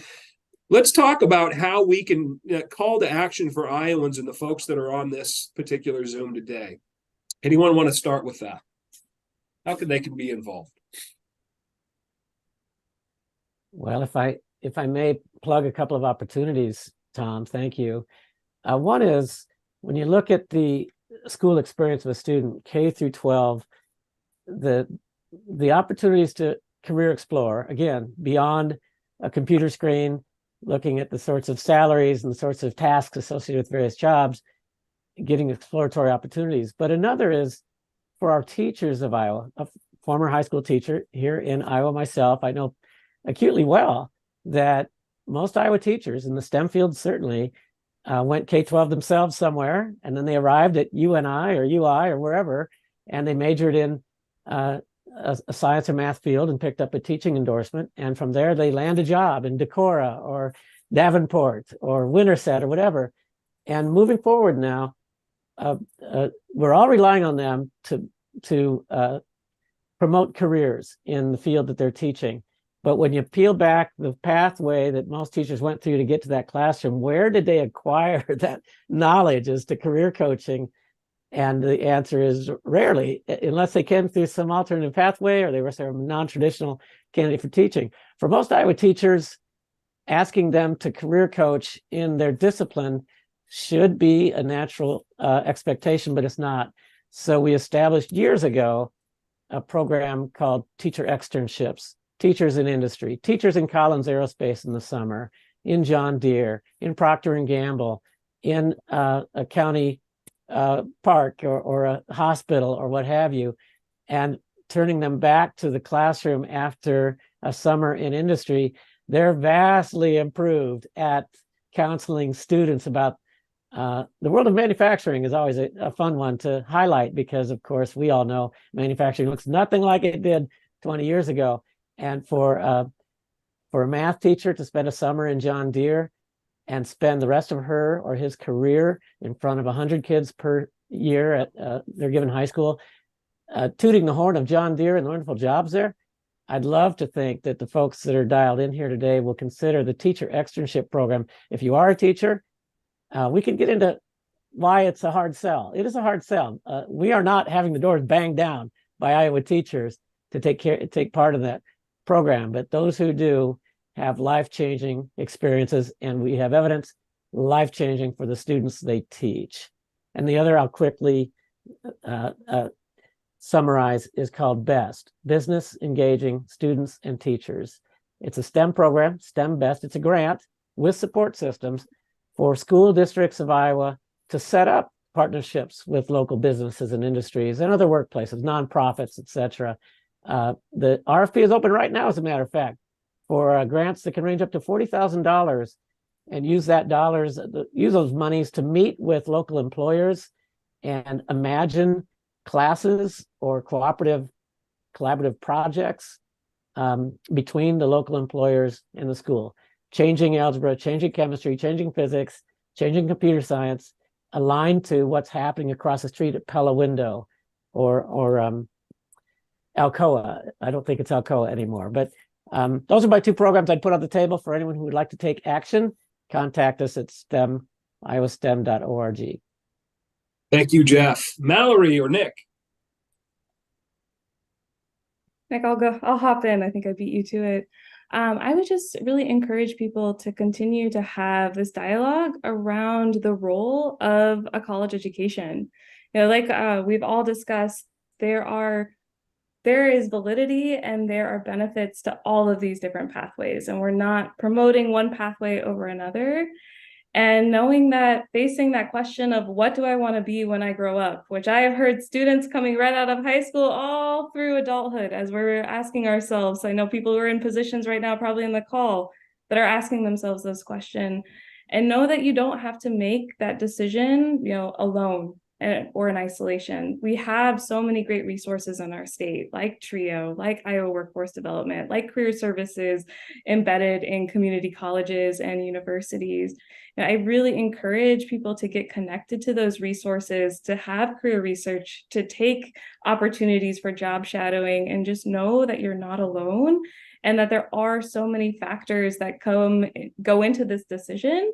Speaker 2: let's talk about how we can call to action for Iowans and the folks that are on this particular Zoom today. Anyone want to start with that? How can they be involved?
Speaker 4: Well, if I may plug a couple of opportunities, Tom, thank you. One is when you look at the school experience of a student, K through 12, the opportunities to career explore, again, beyond a computer screen, looking at the sorts of salaries and the sorts of tasks associated with various jobs, getting exploratory opportunities. But another is for our teachers of Iowa, a former high school teacher here in Iowa myself, I know acutely well that most Iowa teachers in the STEM field certainly went K-12 themselves somewhere, and then they arrived at UNI or UI or wherever, and they majored in a science or math field and picked up a teaching endorsement. And from there, they land a job in Decorah or Davenport or Winterset or whatever. And moving forward now, we're all relying on them to promote careers in the field that they're teaching. But when you peel back the pathway that most teachers went through to get to that classroom, where did they acquire that knowledge as to career coaching? And the answer is rarely, unless they came through some alternative pathway or they were sort of a non-traditional candidate for teaching. For most Iowa teachers, asking them to career coach in their discipline should be a natural expectation, but it's not. So we established years ago a program called Teacher Externships. Teachers in industry, teachers in Collins Aerospace in the summer, in John Deere, in Procter & Gamble, in a county park or a hospital or what have you, and turning them back to the classroom after a summer in industry. They're vastly improved at counseling students about the world of manufacturing. Is always a fun one to highlight because, of course, we all know manufacturing looks nothing like it did 20 years ago. And for a math teacher to spend a summer in John Deere and spend the rest of her or his career in front of 100 kids per year at their given high school, tooting the horn of John Deere and the wonderful jobs there, I'd love to think that the folks that are dialed in here today will consider the Teacher Externship Program. If you are a teacher, we can get into why it's a hard sell. It is a hard sell. We are not having the doors banged down by Iowa teachers to take part in that program, but those who do have life-changing experiences, and we have evidence life-changing for the students they teach. And the other I'll quickly summarize is called BEST, Business Engaging Students and Teachers. It's a STEM program, STEM BEST. It's a grant with support systems for school districts of Iowa to set up partnerships with local businesses and industries and other workplaces, nonprofits, et cetera. The RFP is open right now, as a matter of fact, for grants that can range up to $40,000, and use those monies to meet with local employers and imagine classes or collaborative projects between the local employers and the school, changing algebra, changing chemistry, changing physics, changing computer science, aligned to what's happening across the street at Pella Window or Alcoa. I don't think it's Alcoa anymore, but those are my two programs I'd put on the table for anyone who would like to take action. Contact us at iowastem.org.
Speaker 2: Thank you, Jeff. Mallory or Nick?
Speaker 3: Nick, I'll hop in. I think I beat you to it. I would just really encourage people to continue to have this dialogue around the role of a college education. Like we've all discussed, there is validity and there are benefits to all of these different pathways, and we're not promoting one pathway over another. And knowing that, facing that question of what do I want to be when I grow up, which I have heard students coming right out of high school all through adulthood as we're asking ourselves. I know people who are in positions right now, probably in the call, that are asking themselves this question. And know that you don't have to make that decision, alone or in isolation. We have so many great resources in our state, like TRIO, like Iowa Workforce Development, like career services embedded in community colleges and universities. I really encourage people to get connected to those resources, to have career research, to take opportunities for job shadowing, and just know that you're not alone and that there are so many factors that go into this decision.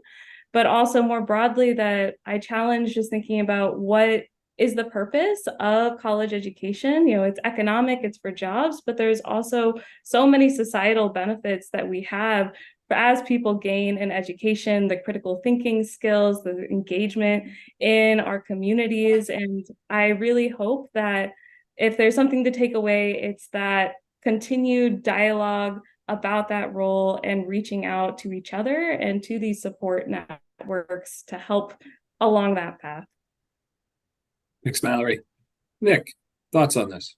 Speaker 3: But also more broadly, that I challenge just thinking about what is the purpose of college education. It's economic, it's for jobs, but there's also so many societal benefits that we have as people gain an education, the critical thinking skills, the engagement in our communities. And I really hope that if there's something to take away, it's that continued dialogue about that role and reaching out to each other and to these support networks to help along that path.
Speaker 2: Thanks, Mallory. Nick, thoughts on this?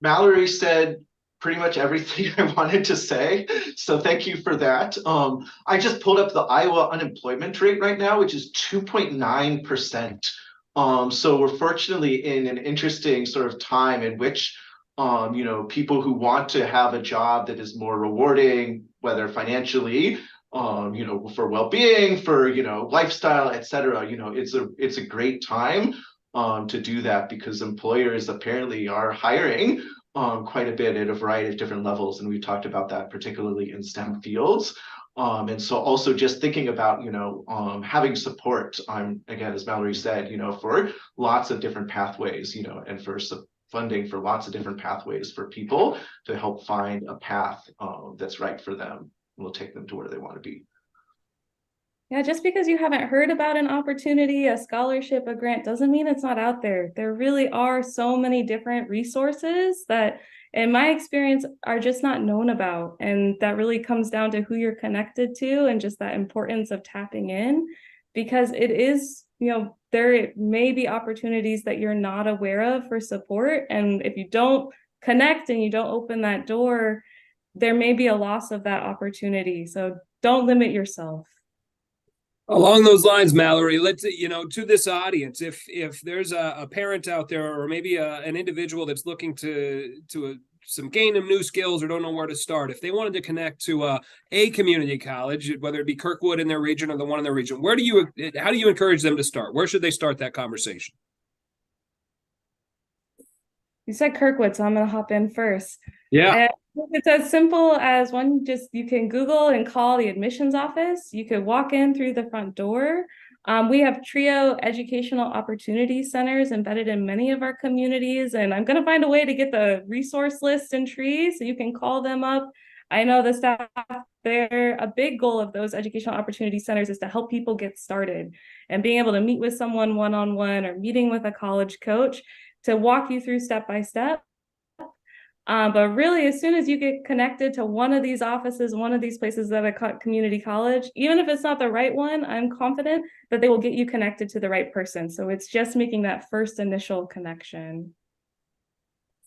Speaker 5: Mallory said pretty much everything I wanted to say, so thank you for that. I just pulled up the Iowa unemployment rate right now, which is 2.9%. So we're fortunately in an interesting sort of time in which people who want to have a job that is more rewarding, whether financially, for well-being, for lifestyle, etc. It's a great time to do that, because employers apparently are hiring quite a bit at a variety of different levels, and we talked about that particularly in STEM fields. And so also just thinking about having support, again, as Mallory said, for lots of different pathways, and for funding for lots of different pathways for people to help find a path that's right for them and will take them to where they want to be.
Speaker 3: Yeah, just because you haven't heard about an opportunity, a scholarship, a grant, doesn't mean it's not out there. There really are so many different resources that, in my experience, are just not known about. And that really comes down to who you're connected to and just that importance of tapping in, because it is, there may be opportunities that you're not aware of for support. And if you don't connect and you don't open that door, there may be a loss of that opportunity. So don't limit yourself.
Speaker 2: Along those lines, Mallory, let's, to this audience, if there's a parent out there, or maybe an individual that's looking to some gain of new skills or don't know where to start, if they wanted to connect to a community college, whether it be Kirkwood in their region or the one in their region, how do you encourage them to start? Where should they start that conversation?
Speaker 3: You said Kirkwood, so I'm going to hop in first.
Speaker 2: Yeah.
Speaker 3: It's as simple as you can Google and call the admissions office. You could walk in through the front door, We have TRIO educational opportunity centers embedded in many of our communities, and I'm going to find a way to get the resource list in TREE so you can call them up. I know the staff there, a big goal of those educational opportunity centers is to help people get started, and being able to meet with someone one-on-one or meeting with a college coach to walk you through step by step. But really, as soon as you get connected to one of these offices, one of these places at a community college, even if it's not the right one, I'm confident that they will get you connected to the right person. So it's just making that first initial connection.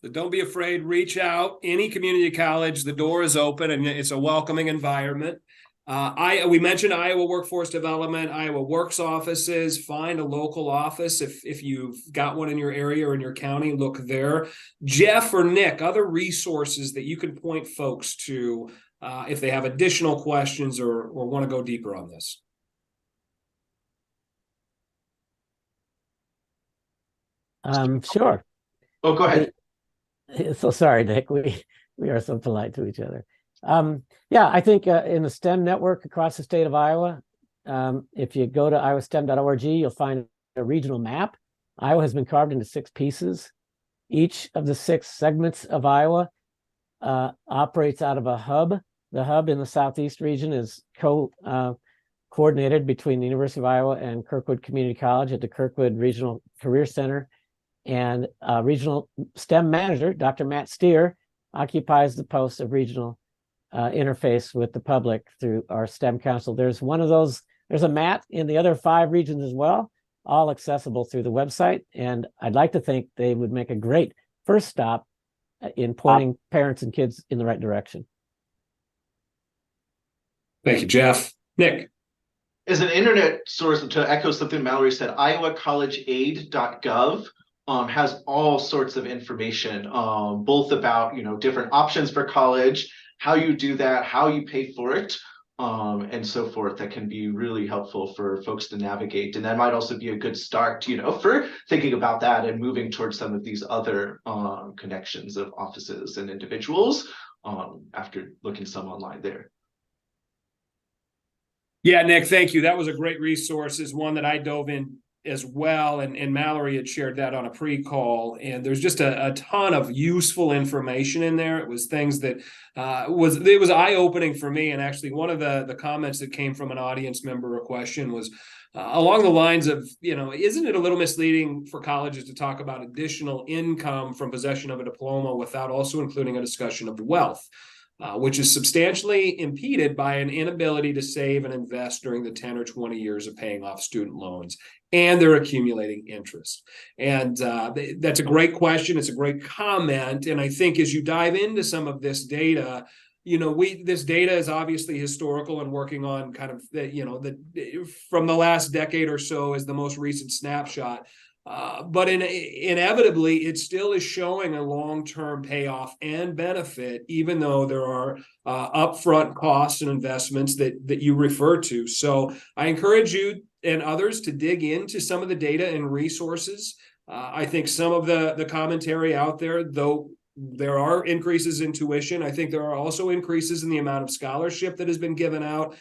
Speaker 2: So don't be afraid, reach out. Any community college, the door is open and it's a welcoming environment. We mentioned Iowa Workforce Development, Iowa Works offices. Find a local office if you've got one in your area or in your county. Look there. Jeff or Nick, other resources that you can point folks to if they have additional questions or want to go deeper on this.
Speaker 4: Sure.
Speaker 5: Oh, go ahead.
Speaker 4: So sorry, Nick. We are so polite to each other. Yeah, I think in the STEM network across the state of Iowa, if you go to iowastem.org, you'll find a regional map. Iowa has been carved into 6 pieces. Each of the 6 segments of Iowa operates out of a hub. The hub in the southeast region is coordinated between the University of Iowa and Kirkwood Community College at the Kirkwood Regional Career Center. And regional STEM manager, Dr. Matt Steer, occupies the post of regional interface with the public through our STEM Council. There's one of those, there's a Matt in the other 5 regions as well, all accessible through the website. And I'd like to think they would make a great first stop in pointing parents and kids in the right direction.
Speaker 2: Thank you, Jeff. Nick.
Speaker 5: As an internet source, to echo something Mallory said, iowacollegeaid.gov has all sorts of information, both about different options for college, how you do that, how you pay for it, and so forth. That can be really helpful for folks to navigate, and that might also be a good start, for thinking about that and moving towards some of these other connections of offices and individuals after looking some online there.
Speaker 2: Yeah, Nick, thank you. That was a great resource, is one that I dove in as well, and Mallory had shared that on a pre-call, and there's just a ton of useful information in there. It was things that was eye-opening for me, and actually one of the comments that came from an audience member, a question was along the lines of, isn't it a little misleading for colleges to talk about additional income from possession of a diploma without also including a discussion of wealth? Which is substantially impeded by an inability to save and invest during the 10 or 20 years of paying off student loans and their accumulating interest. And that's a great question. It's a great comment. And I think as you dive into some of this data, this data is obviously historical and working on kind of from the last decade or so is the most recent snapshot. But inevitably, it still is showing a long-term payoff and benefit, even though there are upfront costs and investments that you refer to. So I encourage you and others to dig into some of the data and resources. I think some of the commentary out there, though there are increases in tuition, I think there are also increases in the amount of scholarship that has been given out.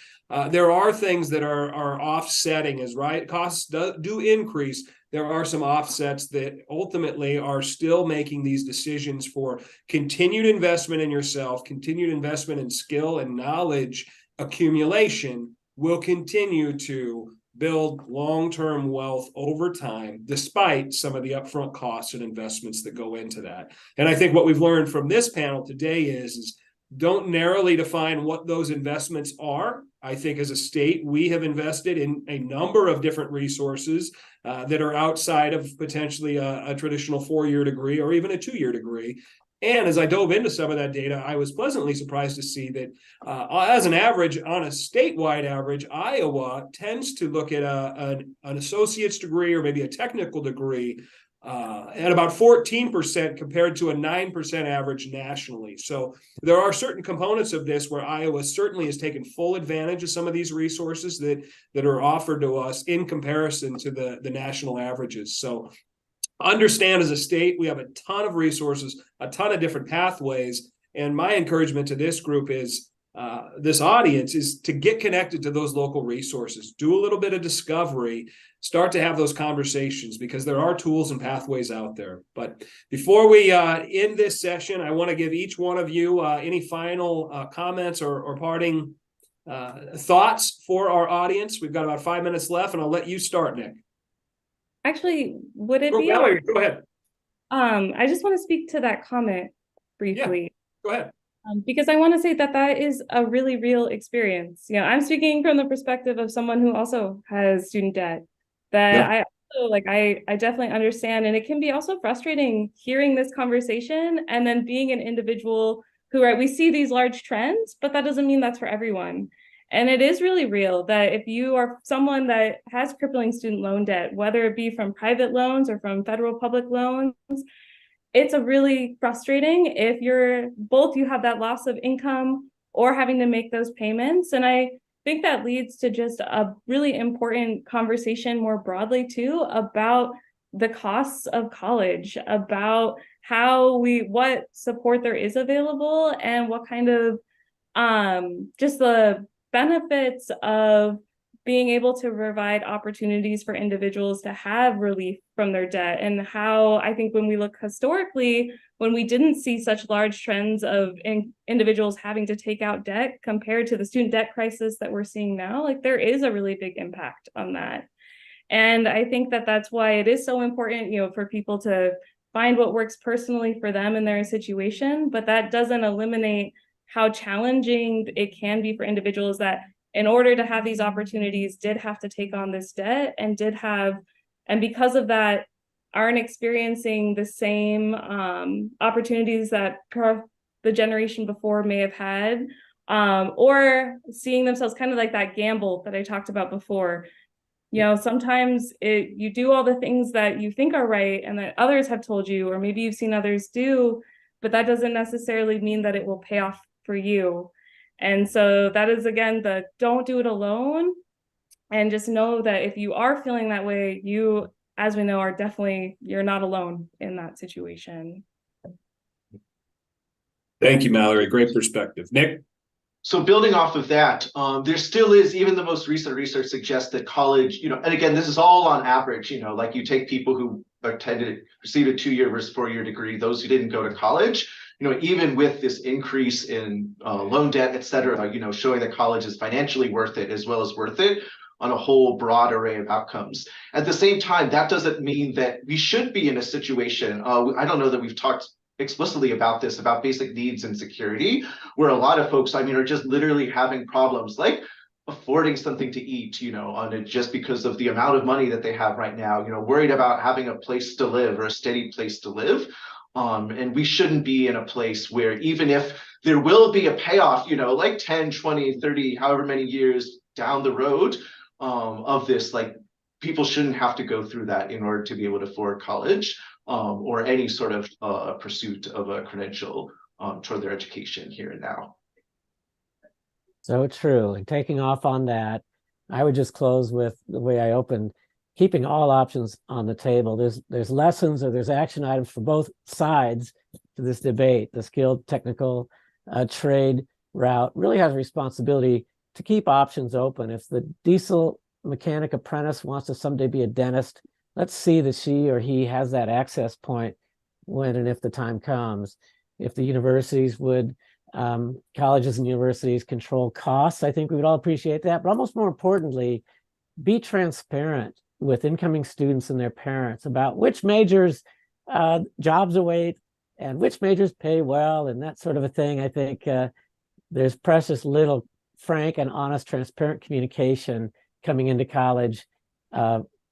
Speaker 2: There are things that are offsetting as costs do increase. There are some offsets that ultimately are still making these decisions for continued investment in yourself, continued investment in skill and knowledge accumulation will continue to build long-term wealth over time, despite some of the upfront costs and investments that go into that. And I think what we've learned from this panel today is don't narrowly define what those investments are. I think as a state, we have invested in a number of different resources that are outside of potentially a traditional 4-year degree or even a 2-year degree. And as I dove into some of that data, I was pleasantly surprised to see that as an average, on a statewide average, Iowa tends to look at an associate's degree or maybe a technical degree at about 14% compared to a 9% average nationally. So there are certain components of this where Iowa certainly has taken full advantage of some of these resources that are offered to us in comparison to the national averages. So understand, as a state, we have a ton of resources, a ton of different pathways. And my encouragement to this group is this audience is to get connected to those local resources, do a little bit of discovery, start to have those conversations, because there are tools and pathways out there. But before we end this session, I want to give each one of you any final comments or parting thoughts for our audience. We've got about 5 minutes left, and I'll let you start, Nick.
Speaker 3: Actually, would it be?
Speaker 2: Valerie, go ahead.
Speaker 3: I just want to speak to that comment briefly.
Speaker 2: Yeah, go ahead.
Speaker 3: Because I want to say that that is a really real experience. I'm speaking from the perspective of someone who also has student debt. That I also I definitely understand, and it can be also frustrating hearing this conversation and then being an individual who, right, we see these large trends, but that doesn't mean that's for everyone. And it is really real that if you are someone that has crippling student loan debt, whether it be from private loans or from federal public loans, it's a really frustrating if you have that loss of income or having to make those payments. And I think that leads to just a really important conversation more broadly too about the costs of college, about what support there is available, and what kind of just the benefits of being able to provide opportunities for individuals to have relief from their debt, and how I think when we look historically, when we didn't see such large trends of individuals having to take out debt compared to the student debt crisis that we're seeing now, there is a really big impact on that. And I think that that's why it is so important, for people to find what works personally for them in their situation, but that doesn't eliminate how challenging it can be for individuals that, in order to have these opportunities, did have to take on this debt and because of that, aren't experiencing the same opportunities that the generation before may have had, or seeing themselves kind of like that gamble that I talked about before. Sometimes you do all the things that you think are right and that others have told you, or maybe you've seen others do, but that doesn't necessarily mean that it will pay off for you. And so that is, again, the don't do it alone. And just know that if you are feeling that way, you, as we know, you're not alone in that situation.
Speaker 2: Thank you, Mallory. Great perspective. Nick?
Speaker 5: So building off of that, there still is, even the most recent research suggests that college, and again, this is all on average, you take people who attended, received a 2-year versus 4-year degree, those who didn't go to college, even with this increase in loan debt, et cetera, showing that college is financially worth it as well as worth it on a whole broad array of outcomes. At the same time, that doesn't mean that we should be in a situation, I don't know that we've talked explicitly about this, about basic needs and security, where a lot of folks, are just literally having problems like affording something to eat, on it just because of the amount of money that they have right now, worried about having a place to live or a steady place to live. And we shouldn't be in a place where, even if there will be a payoff, like 10, 20, 30, however many years down the road of this, people shouldn't have to go through that in order to be able to afford college or any sort of pursuit of a credential toward their education here and now.
Speaker 4: So true. And taking off on that, I would just close with the way I opened: keeping all options on the table. There's lessons, or there's action items for both sides to this debate. The skilled technical trade route really has a responsibility to keep options open. If the diesel mechanic apprentice wants to someday be a dentist, let's see that she or he has that access point when and if the time comes. If the universities would, colleges and universities control costs, I think we would all appreciate that. But almost more importantly, be transparent with incoming students and their parents about which majors jobs await and which majors pay well and that sort of a thing. I think there's precious little frank and honest, transparent communication coming into college,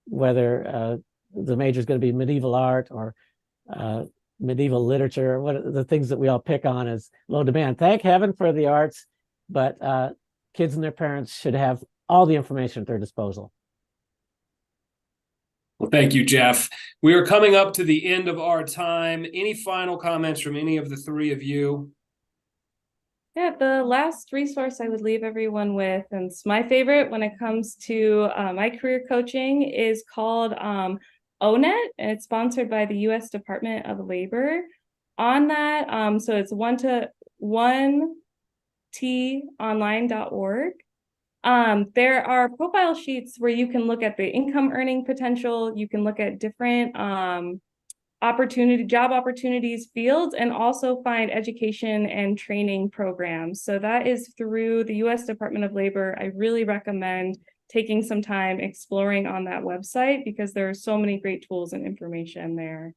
Speaker 4: whether the major is going to be medieval art or medieval literature, what are the things that we all pick on as low demand. Thank heaven for the arts, but kids and their parents should have all the information at their disposal.
Speaker 2: Well, thank you, Jeff. We are coming up to the end of our time. Any final comments from any of the three of you?
Speaker 3: Yeah, the last resource I would leave everyone with, and it's my favorite when it comes to my career coaching, is called ONET, and it's sponsored by the U.S. Department of Labor. On that, so it's one tionline.org. There are profile sheets where you can look at the income earning potential. You can look at different job opportunities fields, and also find education and training programs. So that is through the U.S. Department of Labor. I really recommend taking some time exploring on that website because there are so many great tools and information there.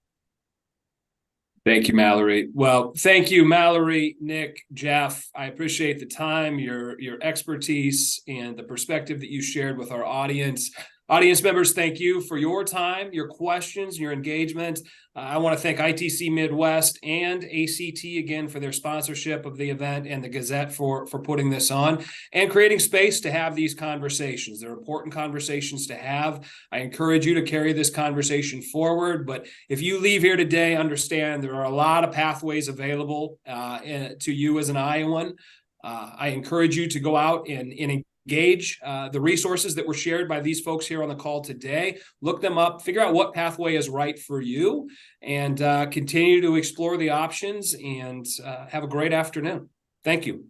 Speaker 2: Thank you, Mallory. Well, thank you, Mallory, Nick, Jeff. I appreciate the time, your expertise, and the perspective that you shared with our audience. Audience members, thank you for your time, your questions, your engagement. I want to thank ITC Midwest and ACT again for their sponsorship of the event, and the Gazette for putting this on and creating space to have these conversations. They're important conversations to have. I encourage you to carry this conversation forward. But if you leave here today, understand there are a lot of pathways available to you as an Iowan. I encourage you to go out and engage the resources that were shared by these folks here on the call today. Look them up, figure out what pathway is right for you, and continue to explore the options, and have a great afternoon. Thank you.